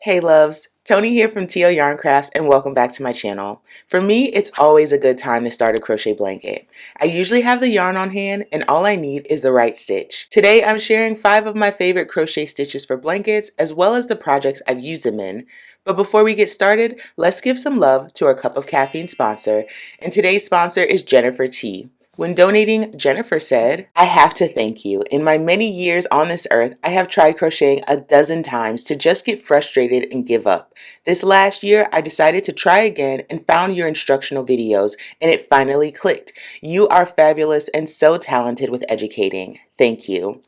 Hey loves, Tony here from TL Yarn Crafts and welcome back to my channel. For me, it's always a good time to start a crochet blanket. I usually have the yarn on hand and all I need is the right stitch. Today I'm sharing 5 of my favorite crochet stitches for blankets as well as the projects I've used them in. But before we get started, let's give some love to our Cup of Caffeine sponsor, and today's sponsor is Jennifer T. When donating, Jennifer said, "I have to thank you. In my many years on this earth, I have tried crocheting a dozen times to just get frustrated and give up. This last year, I decided to try again and found your instructional videos, and it finally clicked. You are fabulous and so talented with educating. Thank you."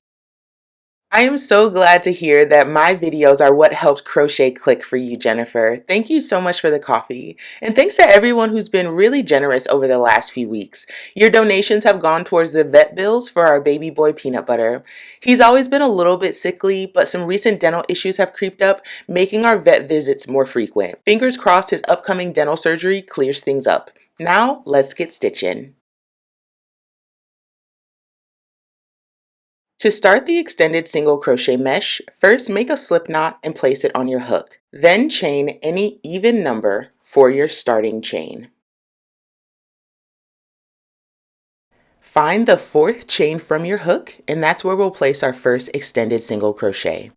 I am so glad to hear that my videos are what helped crochet click for you, Jennifer. Thank you so much for the coffee. And thanks to everyone who's been really generous over the last few weeks. Your donations have gone towards the vet bills for our baby boy Peanut Butter. He's always been a little bit sickly, but some recent dental issues have creeped up, making our vet visits more frequent. Fingers crossed his upcoming dental surgery clears things up. Now, let's get stitching. To start the extended single crochet mesh, first make a slip knot and place it on your hook. Then chain any even number for your starting chain. Find the 4th chain from your hook, and that's where we'll place our first extended single crochet.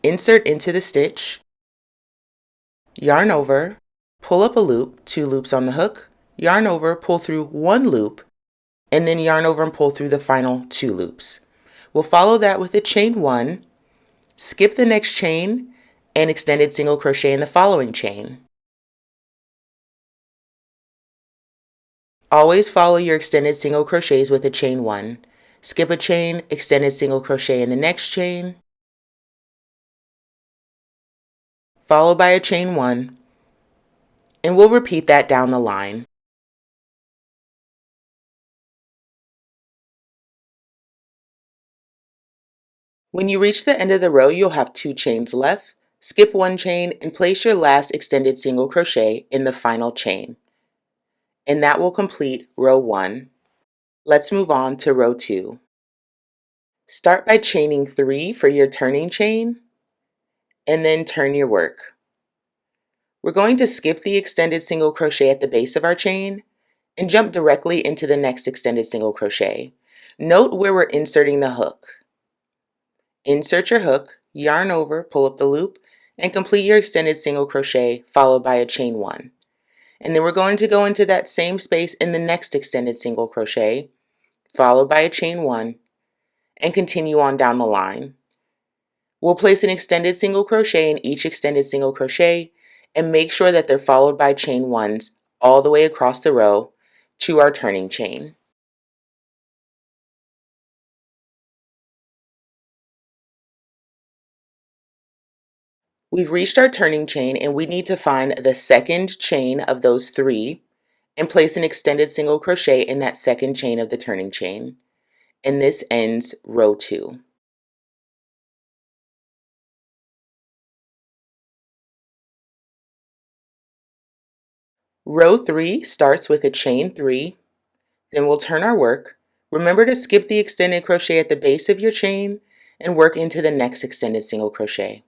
Insert into the stitch, yarn over, pull up a loop, 2 loops on the hook, yarn over, pull through 1 loop, and then yarn over and pull through the final 2 loops. We'll follow that with a chain 1, skip the next chain, and extended single crochet in the following chain. Always follow your extended single crochets with a chain 1. Skip a chain, extended single crochet in the next chain, followed by a chain 1, and we'll repeat that down the line. When you reach the end of the row, you'll have 2 chains left. Skip 1 chain and place your last extended single crochet in the final chain. And that will complete row 1. Let's move on to row 2. Start by chaining 3 for your turning chain, and then turn your work. We're going to skip the extended single crochet at the base of our chain and jump directly into the next extended single crochet. Note where we're inserting the hook. Insert your hook, yarn over, pull up the loop, and complete your extended single crochet followed by a chain 1. And then we're going to go into that same space in the next extended single crochet, followed by a chain 1, and continue on down the line. We'll place an extended single crochet in each extended single crochet and make sure that they're followed by chain 1s all the way across the row to our turning chain. We've reached our turning chain and we need to find the second chain of those 3 and place an extended single crochet in that second chain of the turning chain. And this ends row 2. Row 3 starts with a chain 3, then we'll turn our work. Remember to skip the extended crochet at the base of your chain and work into the next extended single crochet.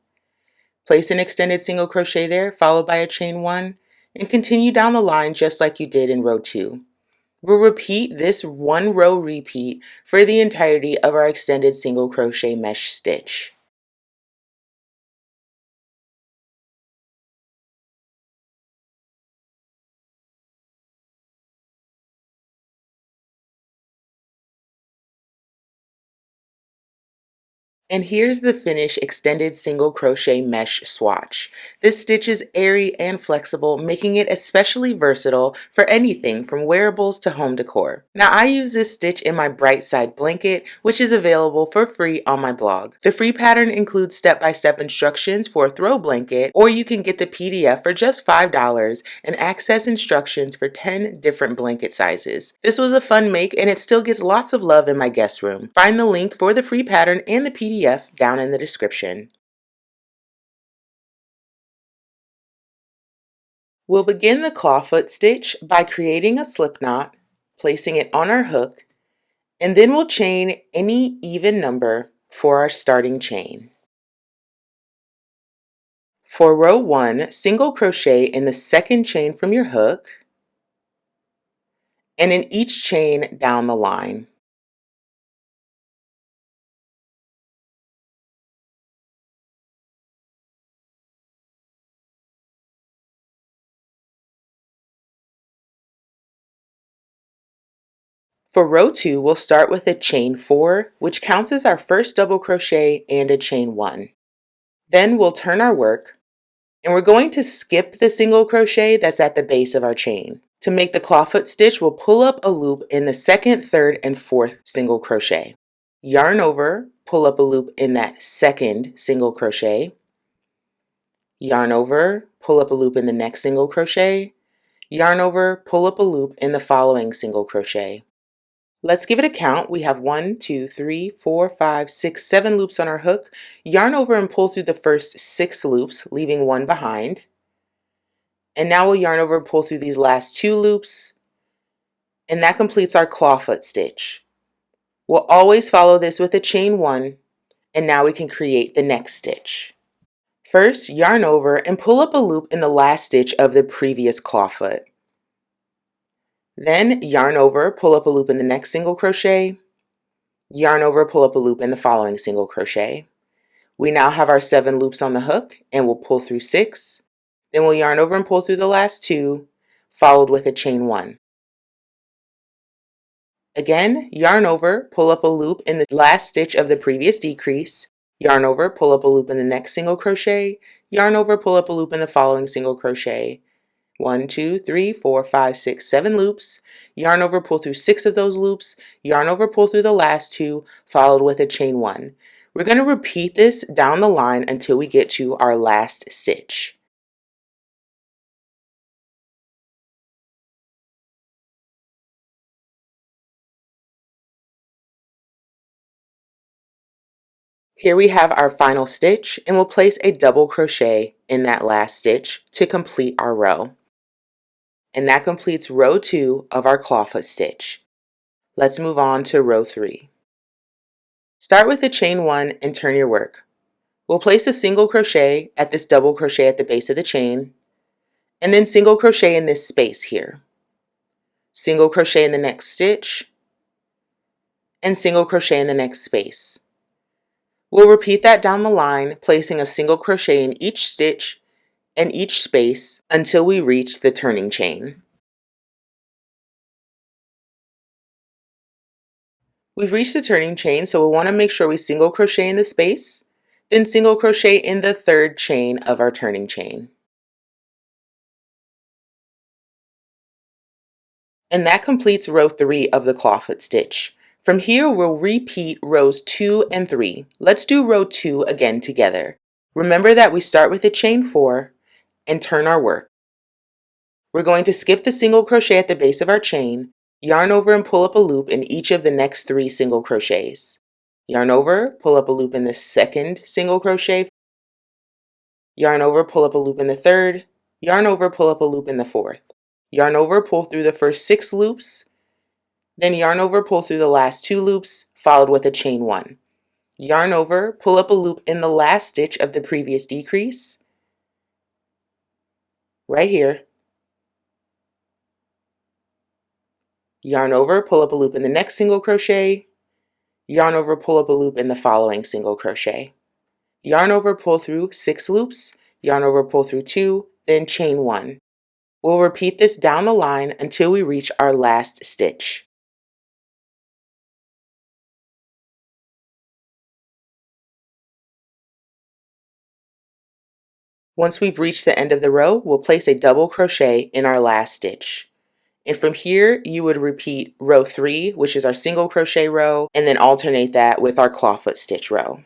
Place an extended single crochet there, followed by a chain 1, and continue down the line just like you did in row 2. We'll repeat this 1 row repeat for the entirety of our extended single crochet mesh stitch. And here's the finished extended single crochet mesh swatch. This stitch is airy and flexible, making it especially versatile for anything from wearables to home decor. Now I use this stitch in my Bright Side blanket, which is available for free on my blog. The free pattern includes step-by-step instructions for a throw blanket, or you can get the PDF for just $5 and access instructions for 10 different blanket sizes. This was a fun make and it still gets lots of love in my guest room. Find the link for the free pattern and the PDF down in the description. We'll begin the clawfoot stitch by creating a slip knot, placing it on our hook, and then we'll chain any even number for our starting chain. For row 1, single crochet in the second chain from your hook and in each chain down the line. For row 2, we'll start with a chain 4, which counts as our first double crochet and a chain 1. Then we'll turn our work, and we're going to skip the single crochet that's at the base of our chain. To make the clawfoot stitch, we'll pull up a loop in the second, third, and fourth single crochet. Yarn over, pull up a loop in that second single crochet. Yarn over, pull up a loop in the next single crochet. Yarn over, pull up a loop in the following single crochet. Let's give it a count. We have 1, 2, 3, 4, 5, 6, 7 loops on our hook. Yarn over and pull through the first 6 loops, leaving 1 behind. And now we'll yarn over and pull through these last 2 loops, and that completes our clawfoot stitch. We'll always follow this with a chain 1, and now we can create the next stitch. First, yarn over and pull up a loop in the last stitch of the previous clawfoot. Then yarn over, pull up a loop in the next single crochet, yarn over, pull up a loop in the following single crochet. We now have our 7 loops on the hook, and we'll pull through 6. Then we'll yarn over and pull through the last 2, followed with a chain 1. Again, yarn over, pull up a loop in the last stitch of the previous decrease, yarn over, pull up a loop in the next single crochet, yarn over, pull up a loop in the following single crochet. 1, 2, 3, 4, 5, 6, 7 loops, yarn over, pull through 6 of those loops, yarn over, pull through the last 2, followed with a chain 1. We're going to repeat this down the line until we get to our last stitch. Here we have our final stitch, and we'll place a double crochet in that last stitch to complete our row. And that completes row 2 of our clawfoot stitch. Let's move on to row 3. Start with a chain 1 and turn your work. We'll place a single crochet at this double crochet at the base of the chain, and then single crochet in this space here. Single crochet in the next stitch, and single crochet in the next space. We'll repeat that down the line, placing a single crochet in each stitch and each space until we reach the turning chain. We've reached the turning chain, so we'll want to make sure we single crochet in the space, then single crochet in the third chain of our turning chain. And that completes row 3 of the clawfoot stitch. From here, we'll repeat rows 2 and 3. Let's do row 2 again together. Remember that we start with a chain 4 and turn our work. We're going to skip the single crochet at the base of our chain, yarn over and pull up a loop in each of the next 3 single crochets. Yarn over, pull up a loop in the second single crochet, yarn over, pull up a loop in the third, yarn over, pull up a loop in the fourth. Yarn over, pull through the first 6 loops, then yarn over, pull through the last 2 loops, followed with a chain 1. Yarn over, pull up a loop in the last stitch of the previous decrease, right here. Yarn over, pull up a loop in the next single crochet, yarn over, pull up a loop in the following single crochet. Yarn over, pull through 6 loops, yarn over, pull through 2, then chain 1. We'll repeat this down the line until we reach our last stitch. Once we've reached the end of the row, we'll place a double crochet in our last stitch. And from here, you would repeat row 3, which is our single crochet row, and then alternate that with our clawfoot stitch row.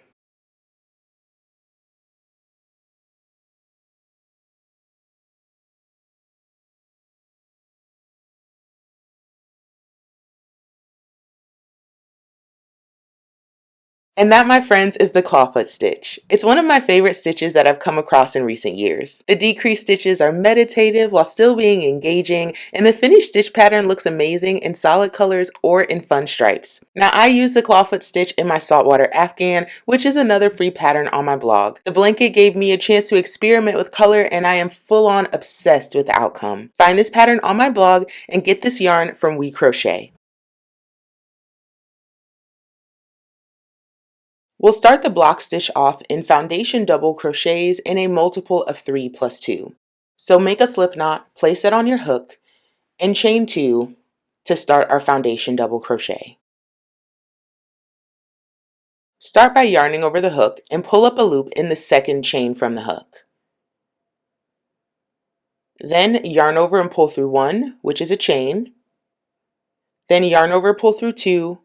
And that, my friends, is the Clawfoot Stitch. It's one of my favorite stitches that I've come across in recent years. The decreased stitches are meditative while still being engaging, and the finished stitch pattern looks amazing in solid colors or in fun stripes. Now, I use the Clawfoot Stitch in my saltwater afghan, which is another free pattern on my blog. The blanket gave me a chance to experiment with color, and I am full-on obsessed with the outcome. Find this pattern on my blog and get this yarn from We Crochet. We'll start the block stitch off in foundation double crochets in a multiple of 3 plus 2. So make a slip knot, place it on your hook, and chain 2 to start our foundation double crochet. Start by yarning over the hook and pull up a loop in the second chain from the hook. Then yarn over and pull through 1, which is a chain. Then yarn over, pull through 2,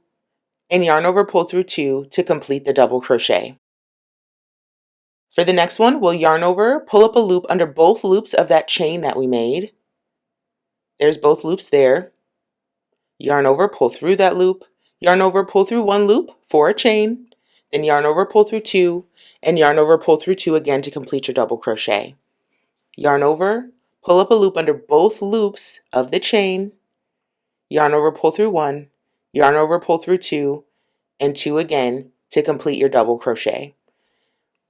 and yarn over, pull through 2 to complete the double crochet. For the next one, we'll yarn over, pull up a loop under both loops of that chain that we made. There's both loops there. Yarn over, pull through that loop, yarn over, pull through 1 loop for a chain, then yarn over, pull through 2, and yarn over, pull through 2 again to complete your double crochet. Yarn over, pull up a loop under both loops of the chain, yarn over, pull through 1, yarn over, pull through 2, and 2 again to complete your double crochet.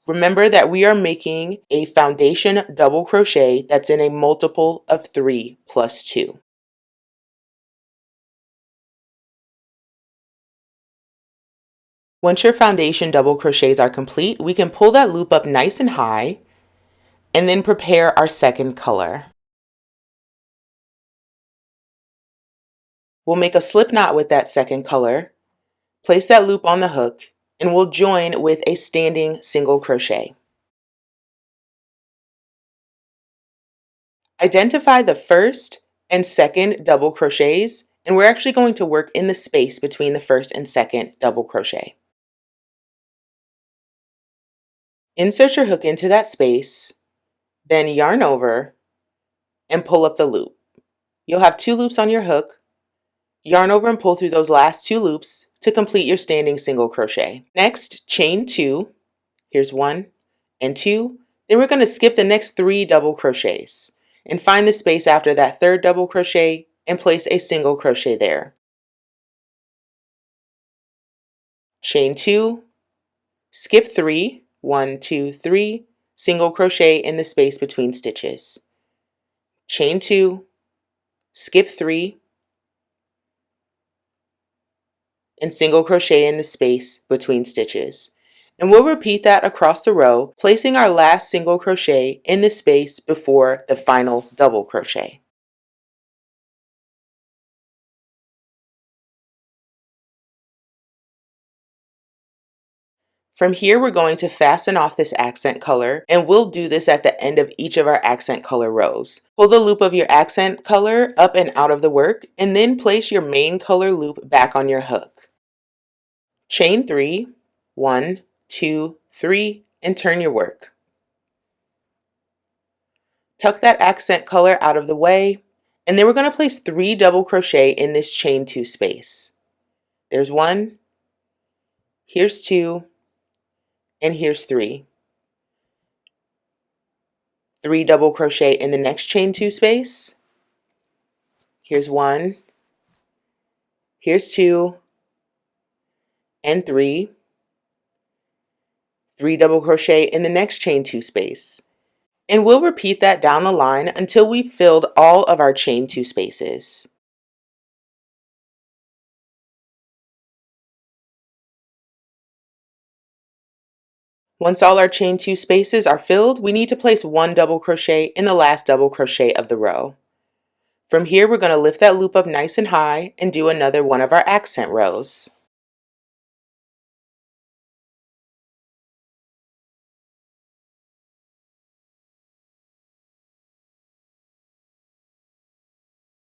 Remember that we are making a foundation double crochet that's in a multiple of 3 plus 2. Once your foundation double crochets are complete, we can pull that loop up nice and high and then prepare our second color. We'll make a slip knot with that second color, place that loop on the hook, and we'll join with a standing single crochet. Identify the first and second double crochets, and we're actually going to work in the space between the first and second double crochet. Insert your hook into that space, then yarn over and pull up the loop. You'll have 2 loops on your hook. Yarn over and pull through those last 2 loops to complete your standing single crochet. Next, chain 2. Here's 1 and 2. Then we're going to skip the next 3 double crochets and find the space after that third double crochet and place a single crochet there. Chain 2, skip 3, 1, 2, 3, single crochet in the space between stitches. Chain 2, skip 3, and single crochet in the space between stitches. And we'll repeat that across the row, placing our last single crochet in the space before the final double crochet. From here, we're going to fasten off this accent color, and we'll do this at the end of each of our accent color rows. Pull the loop of your accent color up and out of the work, and then place your main color loop back on your hook. Chain 3, 1, 2, 3, and turn your work. Tuck that accent color out of the way, and then we're going to place 3 double crochet in this chain 2 space. There's 1, here's 2, and here's 3. 3 double crochet in the next chain 2 space. Here's 1, here's 2, and 3. 3 double crochet in the next chain 2 space. And we'll repeat that down the line until we've filled all of our chain 2 spaces. Once all our chain 2 spaces are filled, we need to place 1 double crochet in the last double crochet of the row. From here, we're going to lift that loop up nice and high and do another one of our accent rows.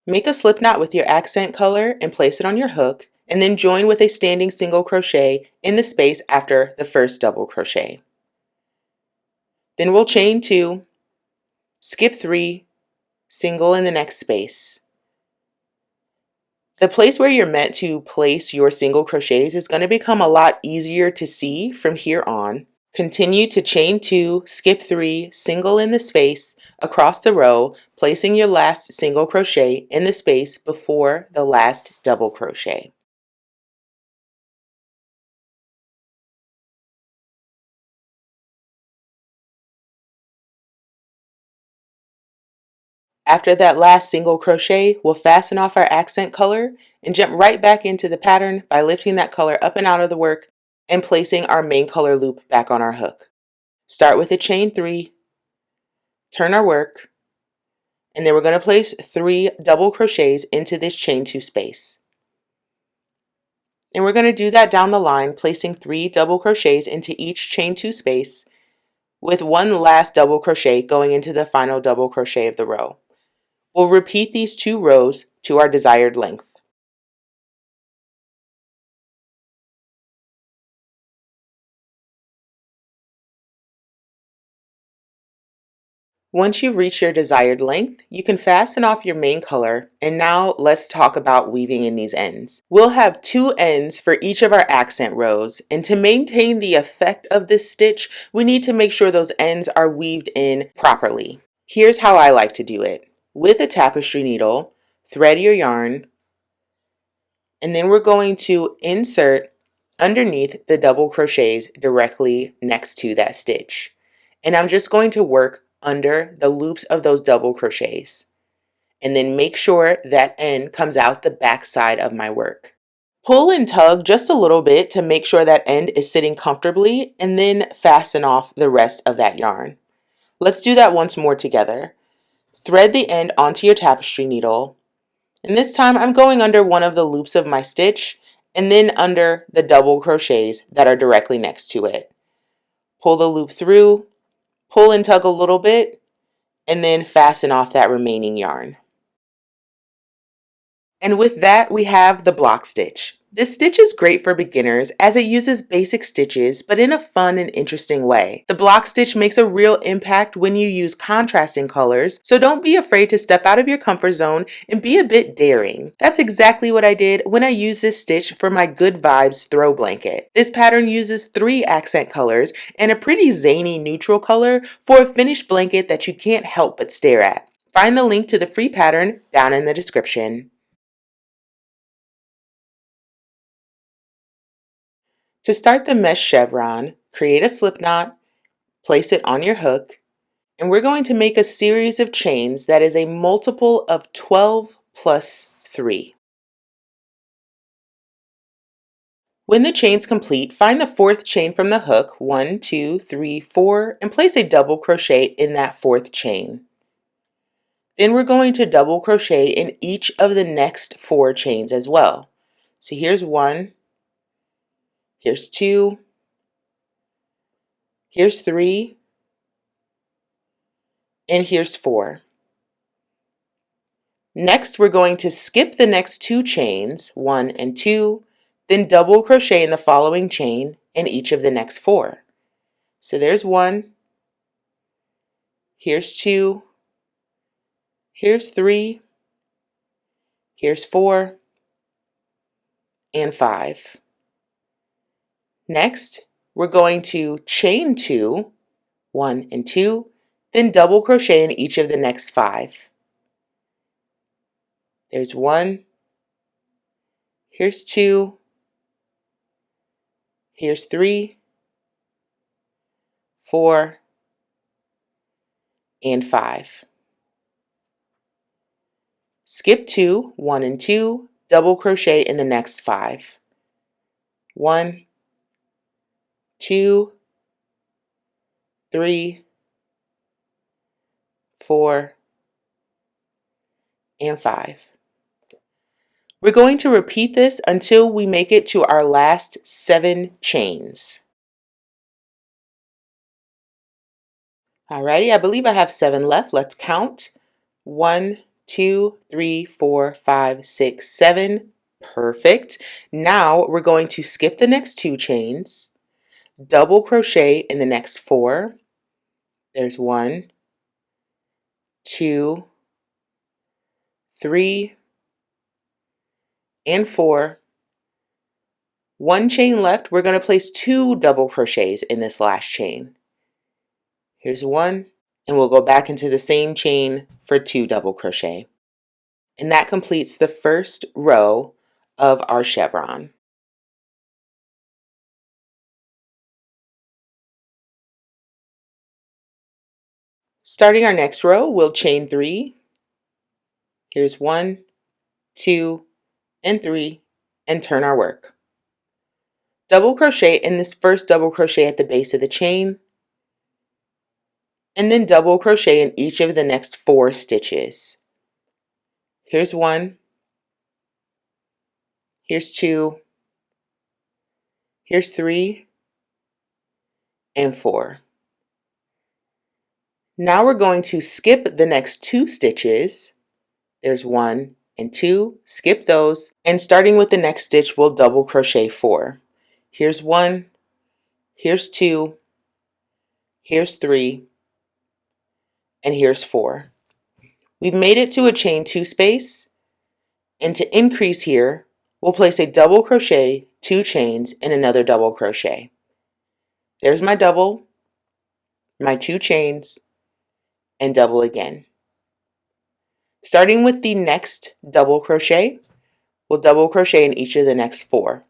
Make a slip knot with your accent color and place it on your hook, and then join with a standing single crochet in the space after the first double crochet. Then we'll chain 2, skip 3, single in the next space. The place where you're meant to place your single crochets is going to become a lot easier to see from here on. Continue to chain 2, skip 3, single in the space across the row, placing your last single crochet in the space before the last double crochet. After that last single crochet, we'll fasten off our accent color and jump right back into the pattern by lifting that color up and out of the work and placing our main color loop back on our hook. Start with a chain 3, turn our work, and then we're going to place 3 double crochets into this chain 2 space. And we're going to do that down the line, placing 3 double crochets into each chain 2 space with one last double crochet going into the final double crochet of the row. We'll repeat these 2 rows to our desired length. Once you've reached your desired length, you can fasten off your main color, and now let's talk about weaving in these ends. We'll have 2 ends for each of our accent rows, and to maintain the effect of this stitch, we need to make sure those ends are weaved in properly. Here's how I like to do it. With a tapestry needle, thread your yarn, and then we're going to insert underneath the double crochets directly next to that stitch. And I'm just going to work under the loops of those double crochets, and then make sure that end comes out the back side of my work. Pull and tug just a little bit to make sure that end is sitting comfortably, and then fasten off the rest of that yarn. Let's do that once more together. Thread the end onto your tapestry needle, and this time I'm going under one of the loops of my stitch and then under the double crochets that are directly next to it. Pull the loop through, pull and tug a little bit, and then fasten off that remaining yarn. And with that, we have the block stitch. This stitch is great for beginners as it uses basic stitches, but in a fun and interesting way. The block stitch makes a real impact when you use contrasting colors, so don't be afraid to step out of your comfort zone and be a bit daring. That's exactly what I did when I used this stitch for my Good Vibes throw blanket. This pattern uses 3 accent colors and a pretty zany neutral color for a finished blanket that you can't help but stare at. Find the link to the free pattern down in the description. To start the mesh chevron, create a slip knot, place it on your hook, and we're going to make a series of chains that is a multiple of 12 plus 3. When the chain's complete, find the 4th chain from the hook, 1, 2, 3, 4, and place a double crochet in that 4th chain. Then we're going to double crochet in each of the next 4 chains as well. So here's 1, here's 2, here's 3, and here's 4. Next, we're going to skip the next 2 chains, 1 and 2, then double crochet in the following chain in each of the next 4. So there's 1, here's 2, here's 3, here's 4, and 5. Next, we're going to chain 2, 1 and 2, then double crochet in each of the next 5. There's 1, here's 2, here's 3, 4, and 5. Skip 2, 1 and 2, double crochet in the next 5. 1, 2, 3, 4, and 5. We're going to repeat this until we make it to our last 7 chains. Alrighty, I believe I have 7 left. Let's count. 1, 2, 3, 4, 5, 6, 7. Perfect. Now we're going to skip the next 2 chains, double crochet in the next 4. There's 1, 2, 3, and 4. One chain left. We're going to place 2 double crochets in this last chain. Here's 1, and we'll go back into the same chain for 2 double crochet. And that completes the first row of our chevron. Starting our next row, we'll chain 3. Here's 1, 2, and 3, and turn our work. Double crochet in this first double crochet at the base of the chain, and then double crochet in each of the next 4 stitches. Here's 1, here's 2, here's 3, and 4. Now we're going to skip the next 2 stitches. There's 1 and 2, skip those, and starting with the next stitch, we'll double crochet 4. Here's 1, here's 2, here's 3, and here's 4. We've made it to a chain 2 space, and to increase here, we'll place a double crochet, 2 chains, and another double crochet. There's my double, my 2 chains, and double again. Starting with the next double crochet, we'll double crochet in each of the next 4.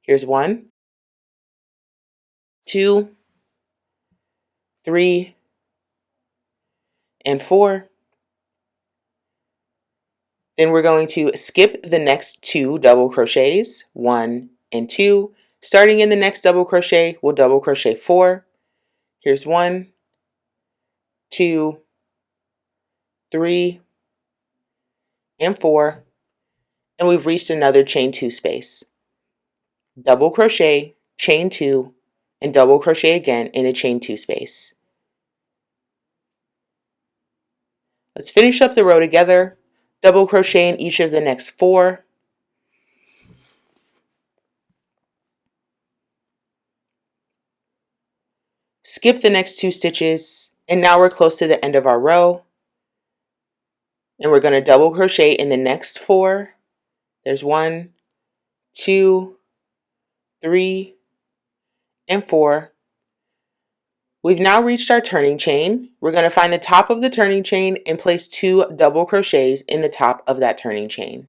Here's 1, 2, 3, and 4. Then we're going to skip the next 2 double crochets, 1 and 2. Starting in the next double crochet, we'll double crochet 4. Here's 1, 2, 3, and 4. And we've reached another chain 2 space. Double crochet, chain 2, and double crochet again in a chain 2 space. Let's finish up the row together. Double crochet in each of the next 4. Skip the next 2 stitches, and now we're close to the end of our row. And we're going to double crochet in the next 4. There's 1, 2, 3, and 4. We've now reached our turning chain. We're going to find the top of the turning chain and place 2 double crochets in the top of that turning chain.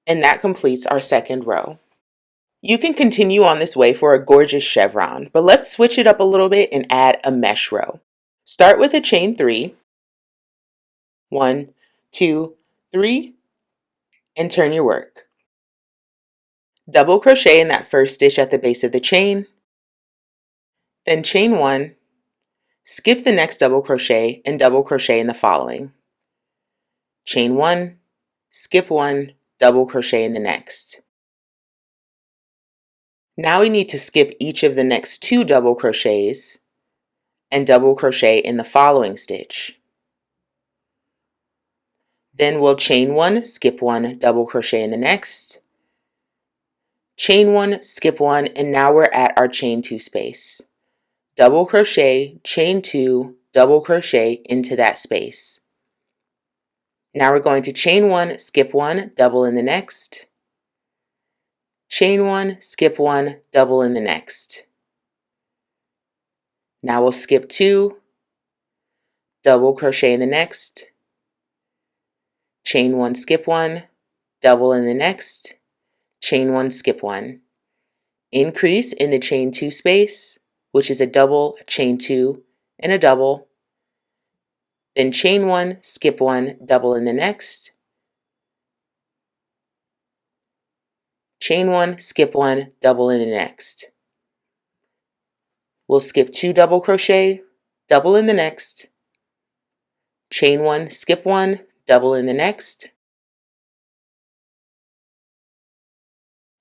And that completes our second row. You can continue on this way for a gorgeous chevron, but let's switch it up a little bit and add a mesh row. Start with a chain 3. 1, 2, 3, and turn your work. Double crochet in that first stitch at the base of the chain, then chain 1, skip the next double crochet and double crochet in the following. Chain 1, skip 1, double crochet in the next. Now we need to skip each of the next 2 double crochets and double crochet in the following stitch. Then we'll chain 1, skip 1, double crochet in the next. Chain 1, skip 1, and now we're at our chain 2 space. Double crochet, chain 2, double crochet into that space. Now we're going to chain 1, skip 1, double in the next. Chain 1, skip 1, double in the next. Now we'll skip 2, double crochet in the next. Chain 1, skip 1, double in the next. Chain 1, skip 1. Increase in the chain 2 space, which is a double, chain 2, and a double. Then chain 1, skip 1, double in the next. Chain 1, skip 1, double in the next. We'll skip 2 double crochet, double in the next. Chain 1, skip 1, double in the next.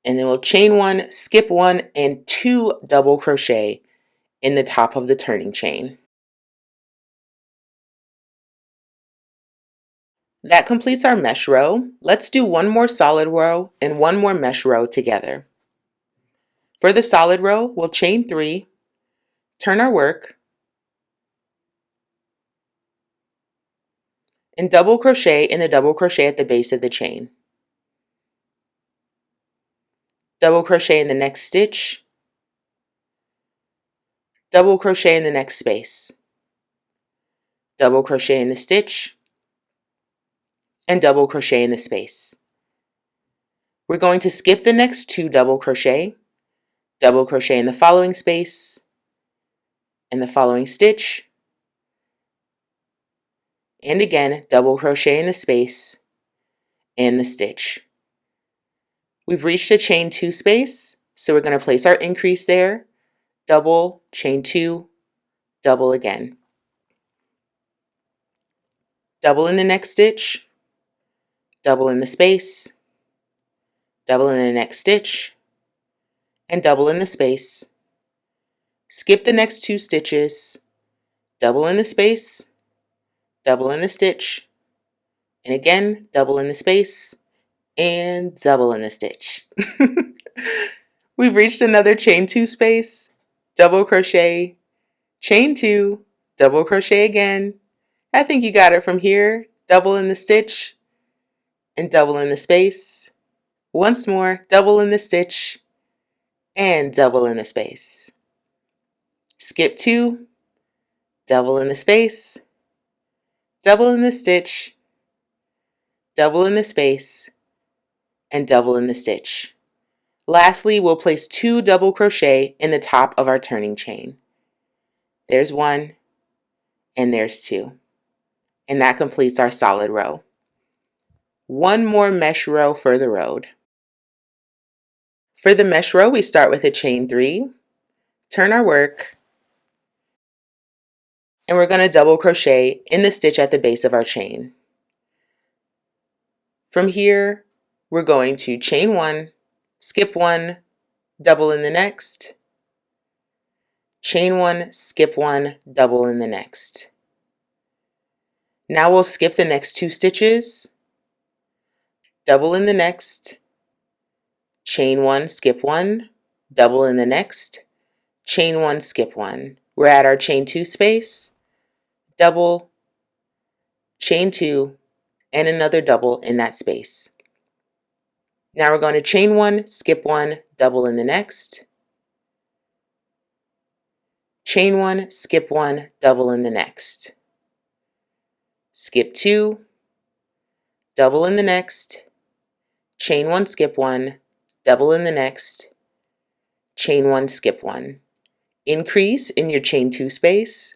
And then we'll chain 1, skip 1, and 2 double crochet in the top of the turning chain. That completes our mesh row. Let's do one more solid row and one more mesh row together. For the solid row, we'll chain 3, turn our work, and double crochet in the double crochet at the base of the chain. Double crochet in the next stitch, double crochet in the next space, double crochet in the stitch, and double crochet in the space. We're going to skip the next 2 double crochet in the following space, and the following stitch, and again double crochet in the space and the stitch. We've reached a chain 2 space, so we're going to place our increase there, double, chain 2, double again. Double in the next stitch, double in the space, double in the next stitch, and double in the space. Skip the next 2 stitches, double in the space, double in the stitch, and again double in the space, and double in the stitch. We've reached another chain 2 space, double crochet, chain 2, double crochet again. I think you got it from here. Double in the stitch and double in the space. Once more, double in the stitch and double in the space. Skip 2, double in the space, double in the stitch, double in the space, and double in the stitch. Lastly, we'll place 2 double crochet in the top of our turning chain. There's 1 and there's 2. And that completes our solid row. 1 more mesh row for the road. For the mesh row, we start with a chain 3, turn our work, and we're going to double crochet in the stitch at the base of our chain. From here, we're going to chain 1, skip 1, double in the next, chain 1, skip 1, double in the next. Now we'll skip the next 2 stitches, double in the next, chain 1, skip 1, double in the next, chain 1, skip 1. We're at our chain 2 space, double, chain 2, and another double in that space. Now we're going to chain 1, skip 1, double in the next, chain 1, skip 1, double in the next, skip 2, double in the next, chain 1, skip 1, double in the next, chain 1, skip 1. Increase in your chain 2 space,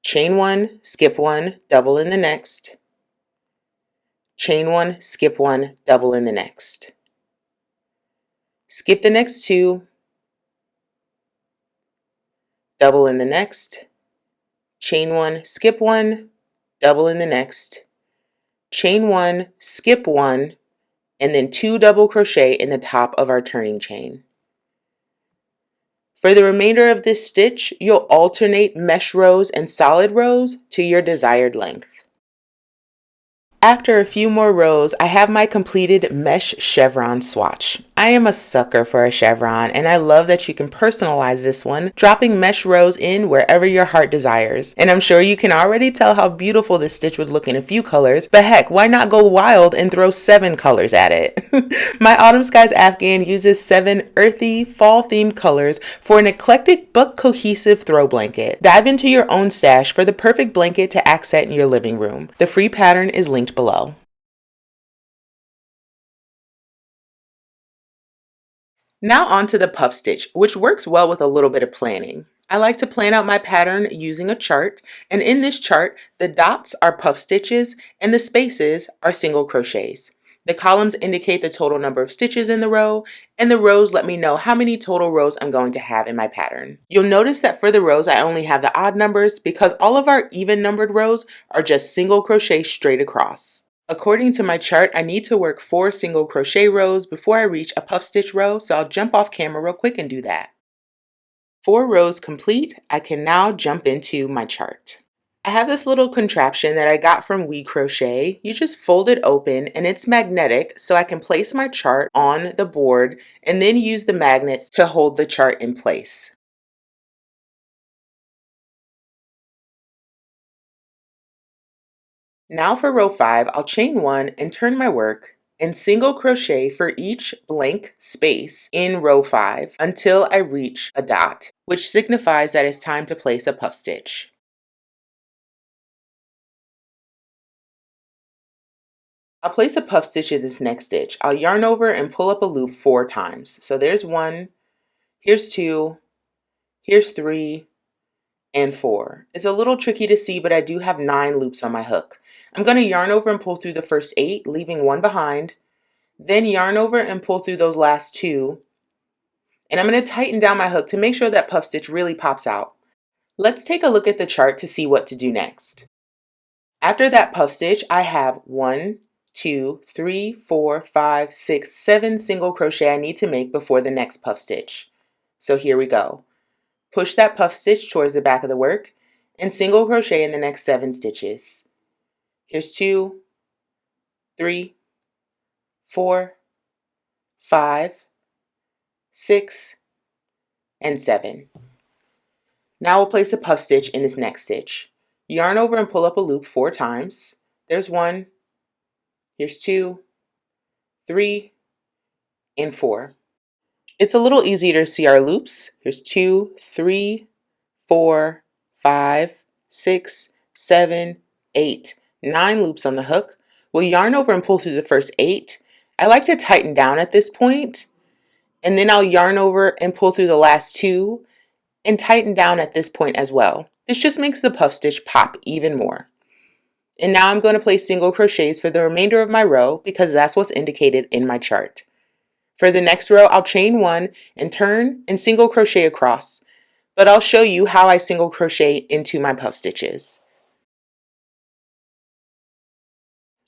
chain 1, skip 1, double in the next, chain 1, skip 1, double in the next. Skip the next 2, double in the next, chain 1, skip 1, double in the next, chain 1, skip 1, and then 2 double crochet in the top of our turning chain. For the remainder of this stitch, you'll alternate mesh rows and solid rows to your desired length. After a few more rows, I have my completed mesh chevron swatch. I am a sucker for a chevron, and I love that you can personalize this one, dropping mesh rows in wherever your heart desires. And I'm sure you can already tell how beautiful this stitch would look in a few colors, but heck, why not go wild and throw 7 colors at it? My Autumn Skies Afghan uses 7 earthy, fall-themed colors for an eclectic but cohesive throw blanket. Dive into your own stash for the perfect blanket to accent in your living room. The free pattern is linked below. Now on to the puff stitch, which works well with a little bit of planning. I like to plan out my pattern using a chart, and in this chart, the dots are puff stitches and the spaces are single crochets. The columns indicate the total number of stitches in the row, and the rows let me know how many total rows I'm going to have in my pattern. You'll notice that for the rows, I only have the odd numbers because all of our even numbered rows are just single crochet straight across. According to my chart, I need to work 4 single crochet rows before I reach a puff stitch row, so I'll jump off camera real quick and do that. 4 rows complete, I can now jump into my chart. I have this little contraption that I got from We Crochet. You just fold it open and it's magnetic, so I can place my chart on the board and then use the magnets to hold the chart in place. Now for row 5, I'll chain 1 and turn my work and single crochet for each blank space in row 5 until I reach a dot, which signifies that it's time to place a puff stitch. I'll place a puff stitch in this next stitch. I'll yarn over and pull up a loop 4 times. So there's 1, here's 2, here's 3, and 4. It's a little tricky to see, but I do have 9 loops on my hook. I'm going to yarn over and pull through the first 8, leaving 1 behind, then yarn over and pull through those last 2, and I'm going to tighten down my hook to make sure that puff stitch really pops out. Let's take a look at the chart to see what to do next. After that puff stitch, I have 1, 2, 3, 4, 5, 6, 7 single crochet I need to make before the next puff stitch. So here we go. Push that puff stitch towards the back of the work and single crochet in the next 7 stitches. Here's 2, 3, 4, 5, 6, and 7. Now we'll place a puff stitch in this next stitch. Yarn over and pull up a loop 4 times. There's 1, here's 2, 3, and 4. It's a little easier to see our loops. Here's 2, 3, 4, 5, 6, 7, 8, 9 loops on the hook. We'll yarn over and pull through the first 8. I like to tighten down at this point, and then I'll yarn over and pull through the last 2 and tighten down at this point as well. This just makes the puff stitch pop even more. And now I'm going to place single crochets for the remainder of my row because that's what's indicated in my chart. For the next row, I'll chain 1 and turn and single crochet across, but I'll show you how I single crochet into my puff stitches.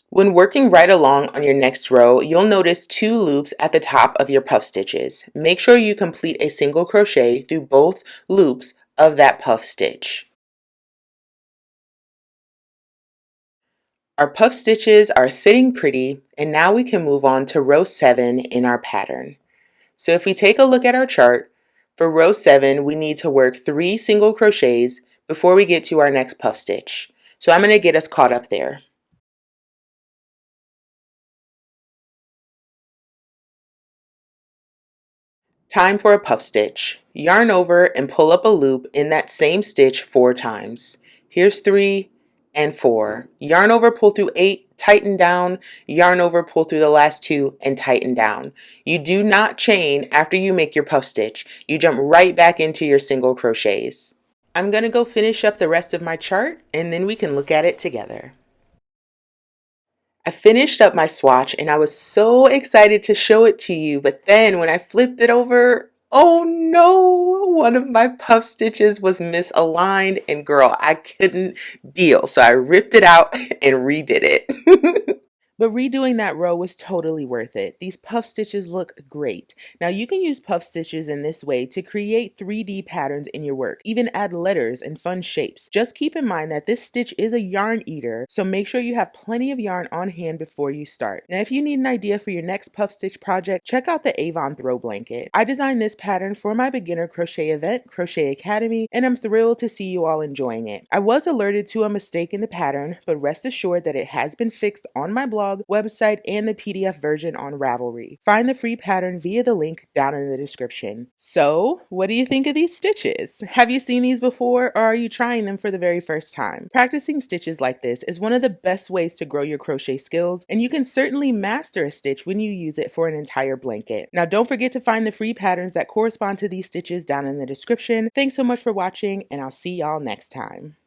When working right along on your next row, you'll notice 2 loops at the top of your puff stitches. Make sure you complete a single crochet through both loops of that puff stitch. Our puff stitches are sitting pretty, and now we can move on to row 7 in our pattern. So if we take a look at our chart, for row 7, we need to work 3 single crochets before we get to our next puff stitch. So I'm going to get us caught up there. Time for a puff stitch. Yarn over and pull up a loop in that same stitch 4 times. Here's 3 and 4. Yarn over, pull through 8, tighten down, yarn over, pull through the last 2, and tighten down. You do not chain after you make your puff stitch. You jump right back into your single crochets. I'm going to go finish up the rest of my chart, and then we can look at it together. I finished up my swatch and I was so excited to show it to you, but then when I flipped it over, oh no, one of my puff stitches was misaligned, and girl, I couldn't deal. So I ripped it out and redid it. But redoing that row was totally worth it. These puff stitches look great. Now you can use puff stitches in this way to create 3D patterns in your work, even add letters and fun shapes. Just keep in mind that this stitch is a yarn eater, so make sure you have plenty of yarn on hand before you start. Now if you need an idea for your next puff stitch project, check out the Avon throw blanket. I designed this pattern for my beginner crochet event, Crochet Academy, and I'm thrilled to see you all enjoying it. I was alerted to a mistake in the pattern, but rest assured that it has been fixed on my blog, website, and the PDF version on Ravelry. Find the free pattern via the link down in the description. So, what do you think of these stitches? Have you seen these before, or are you trying them for the very first time? Practicing stitches like this is one of the best ways to grow your crochet skills, and you can certainly master a stitch when you use it for an entire blanket. Now, don't forget to find the free patterns that correspond to these stitches down in the description. Thanks so much for watching, and I'll see y'all next time.